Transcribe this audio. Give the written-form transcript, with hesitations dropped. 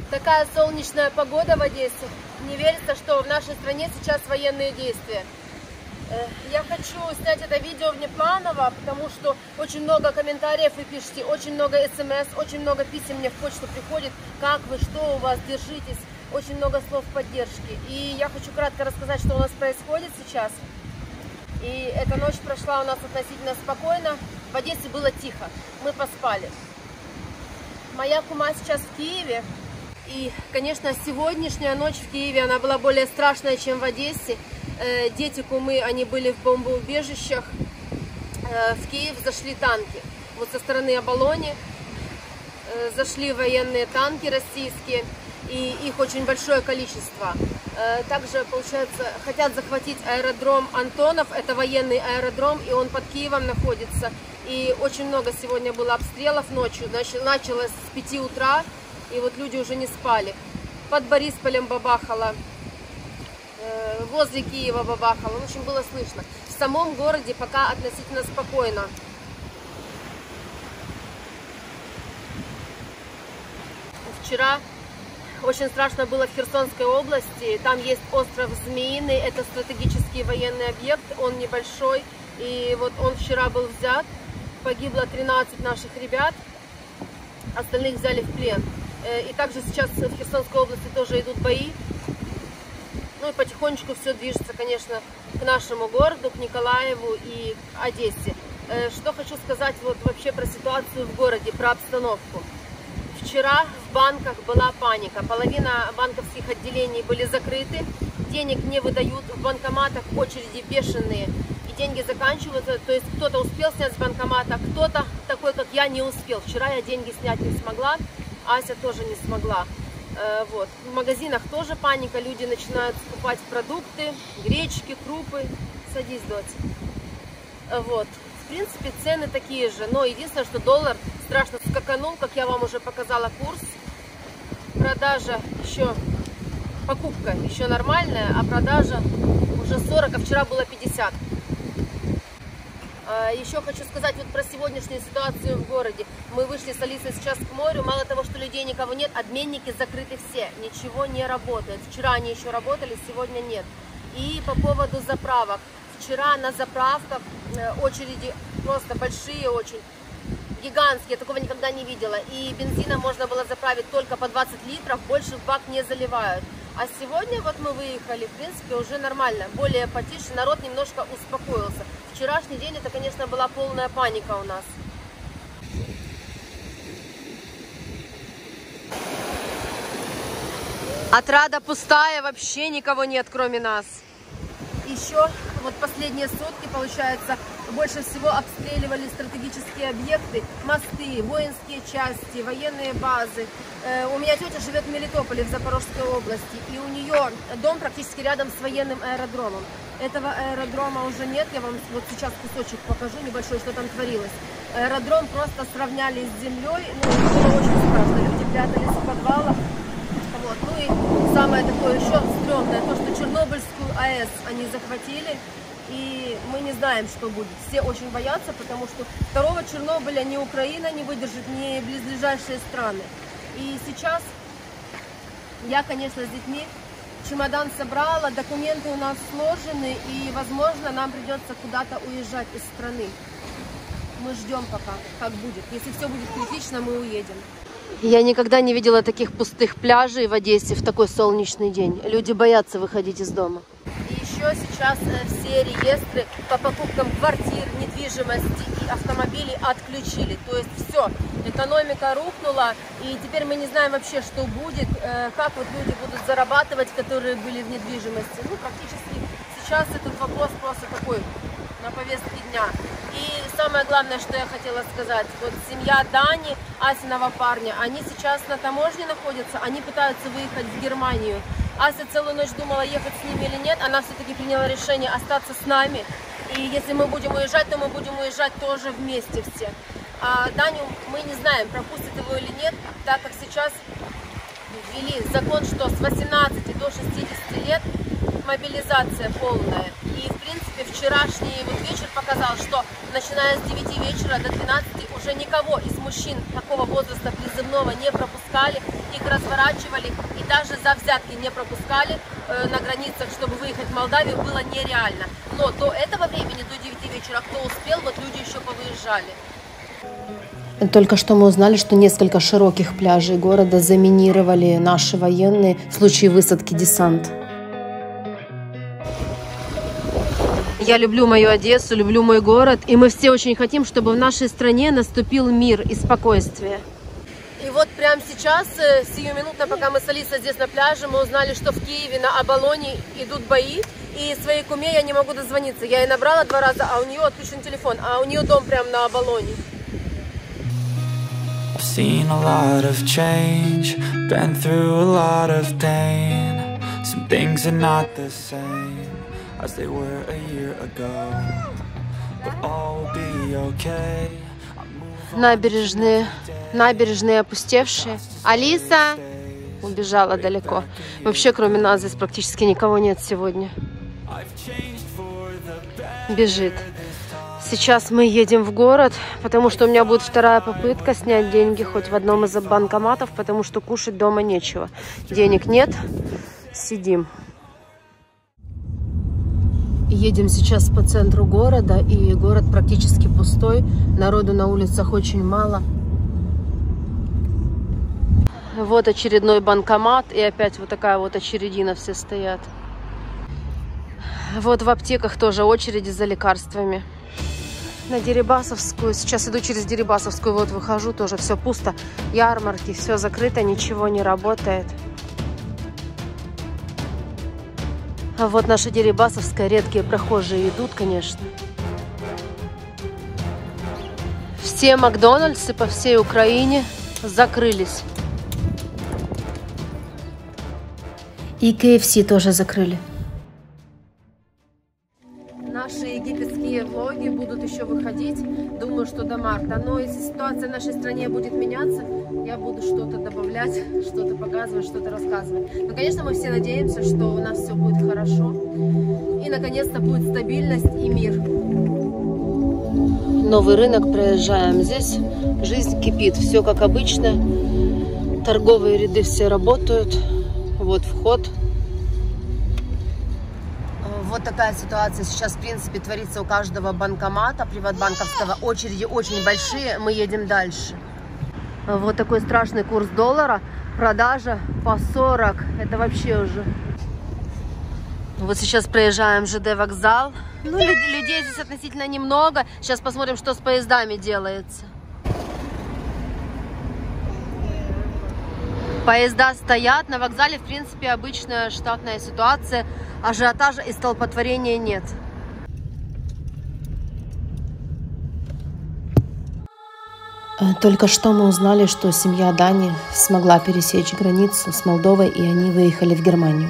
Такая солнечная погода в Одессе. Не верится, что в нашей стране сейчас военные действия. Я хочу снять это видео внепланово, потому что очень много комментариев вы пишете, очень много смс, очень много писем мне в почту приходит. Как вы, что у вас, держитесь. Очень много слов поддержки. И я хочу кратко рассказать, что у нас происходит сейчас. И эта ночь прошла у нас относительно спокойно. В Одессе было тихо, мы поспали. Моя кума сейчас в Киеве. И, конечно, сегодняшняя ночь в Киеве, она была более страшная, чем в Одессе. Дети кумы, они были в бомбоубежищах. В Киев зашли танки. Вот со стороны Оболони зашли военные танки российские. И их очень большое количество. Также, получается, хотят захватить аэродром Антонов. Это военный аэродром, и он под Киевом находится. И очень много сегодня было обстрелов ночью. Началось с 5 утра. И вот люди уже не спали. Под Борисполем бабахало, возле Киева бабахало. В общем, было слышно. В самом городе пока относительно спокойно. Вчера очень страшно было в Херсонской области. Там есть остров Змеиный. Это стратегический военный объект. Он небольшой. И вот он вчера был взят. Погибло 13 наших ребят. Остальных взяли в плен. И также сейчас в Херсонской области тоже идут бои. Ну и потихонечку все движется, конечно, к нашему городу, к Николаеву и к Одессе. Что хочу сказать вот вообще про ситуацию в городе, про обстановку. Вчера в банках была паника. Половина банковских отделений были закрыты. Денег не выдают. В банкоматах очереди бешеные. И деньги заканчиваются. То есть кто-то успел снять с банкомата, кто-то такой, как я, не успел. Вчера я деньги снять не смогла. Ася тоже не смогла. Вот. В магазинах тоже паника. Люди начинают скупать продукты, гречки, крупы. Садись, дочь. Вот. В принципе, цены такие же. Но единственное, что доллар страшно скаканул, как я вам уже показала курс. Продажа еще, покупка еще нормальная, а продажа уже 40, а вчера было 50. Еще хочу сказать вот про сегодняшнюю ситуацию в городе. Мы вышли с Алисой сейчас к морю. Мало того, что людей никого нет, обменники закрыты все. Ничего не работает. Вчера они еще работали, сегодня нет. И по поводу заправок. Вчера на заправках очереди просто большие очень. Гигантские, я такого никогда не видела. И бензина можно было заправить только по 20 литров, больше в бак не заливают. А сегодня вот мы выехали, в принципе, уже нормально, более потише, народ немножко успокоился. Вчерашний день это, конечно, была полная паника у нас. Отрада пустая, вообще никого нет, кроме нас. Еще вот последние сутки, получается, больше всего обстреливали стратегические объекты, мосты, воинские части, военные базы. У меня тетя живет в Мелитополе, в Запорожской области, и у нее дом практически рядом с военным аэродромом. Этого аэродрома уже нет, я вам вот сейчас кусочек покажу небольшой, что там творилось. Аэродром просто сравняли с землей, ну, было очень страшно, люди прятались в подвалах. Вот. Ну и самое такое еще стрёмное, то, что Чернобыльскую АЭС они захватили, и мы не знаем, что будет. Все очень боятся, потому что второго Чернобыля ни Украина не выдержит, ни близлежащие страны. И сейчас я, конечно, с детьми чемодан собрала, документы у нас сложены, и, возможно, нам придется куда-то уезжать из страны. Мы ждем пока, как будет. Если все будет критично, мы уедем. Я никогда не видела таких пустых пляжей в Одессе в такой солнечный день. Люди боятся выходить из дома. И еще сейчас все реестры по покупкам квартир, недвижимости и автомобилей отключили. То есть все, экономика рухнула, и теперь мы не знаем вообще, что будет, как вот люди будут зарабатывать, которые были в недвижимости. Ну, практически сейчас этот вопрос просто такой на повестке дня. И самое главное, что я хотела сказать, вот семья Дани, Асиного парня, они сейчас на таможне находятся, они пытаются выехать в Германию. Ася целую ночь думала, ехать с ними или нет, она все-таки приняла решение остаться с нами. И если мы будем уезжать, то мы будем уезжать тоже вместе все. А Даню мы не знаем, пропустят его или нет, так как сейчас ввели закон, что с 18 до 60 лет мобилизация полная. И в принципе, вчерашний вот вечер показал, что начиная с 9 вечера до 12 уже никого из мужчин такого возраста призывного не пропускали, их разворачивали и даже за взятки не пропускали на границах, чтобы выехать в Молдавию, было нереально. Но до этого времени, до 9 вечера, кто успел, вот люди еще повыезжали. Только что мы узнали, что несколько широких пляжей города заминировали наши военные в случае высадки десанта. Я люблю мою Одессу, люблю мой город, и мы все очень хотим, чтобы в нашей стране наступил мир и спокойствие. И вот прямо сейчас, сиюминутно, пока мы с Алисой здесь на пляже, мы узнали, что в Киеве на Оболоне идут бои, и своей куме я не могу дозвониться. Я ей набрала 2 раза, а у нее отключен телефон, а у нее дом прямо на Оболоне. I've seen a lot of change, been through a lot of pain. Some things are not the same as they were a year ago, but all will be okay. Набережные опустевшие. Алиса убежала далеко. Вообще, кроме нас, здесь практически никого нет сегодня. Бежит. Сейчас мы едем в город, потому что у меня будет 2-я попытка снять деньги хоть в одном из банкоматов, потому что кушать дома нечего. Денег нет, сидим. Едем сейчас по центру города, и город практически пустой. Народу на улицах очень мало. Вот очередной банкомат, и опять вот такая вот очередина, все стоят. Вот в аптеках тоже очереди за лекарствами. На Дерибасовскую, сейчас иду через Дерибасовскую, вот выхожу, тоже все пусто. Ярмарки, все закрыто, ничего не работает. А вот наша Дерибасовская, редкие прохожие идут, конечно. Все Макдональдсы по всей Украине закрылись. И KFC тоже закрыли. Наши египетские влоги будут еще выходить, думаю, что до марта. Но если ситуация в нашей стране будет меняться, я буду что-то добавлять, что-то показывать, что-то рассказывать. Но, конечно, мы все надеемся, что у нас все будет хорошо. И, наконец-то, будет стабильность и мир. Новый рынок проезжаем. Здесь жизнь кипит. Все как обычно. Торговые ряды все работают. Вот вход. Вот такая ситуация сейчас, в принципе, творится у каждого банкомата приватбанковского. Очереди очень большие, мы едем дальше. Вот такой страшный курс доллара. Продажа по 40. Это вообще уже... Вот сейчас проезжаем ЖД вокзал. Ну, людей здесь относительно немного. Сейчас посмотрим, что с поездами делается. Поезда стоят. На вокзале, в принципе, обычная штатная ситуация. Ажиотажа и столпотворения нет. Только что мы узнали, что семья Дани смогла пересечь границу с Молдовой, и они выехали в Германию.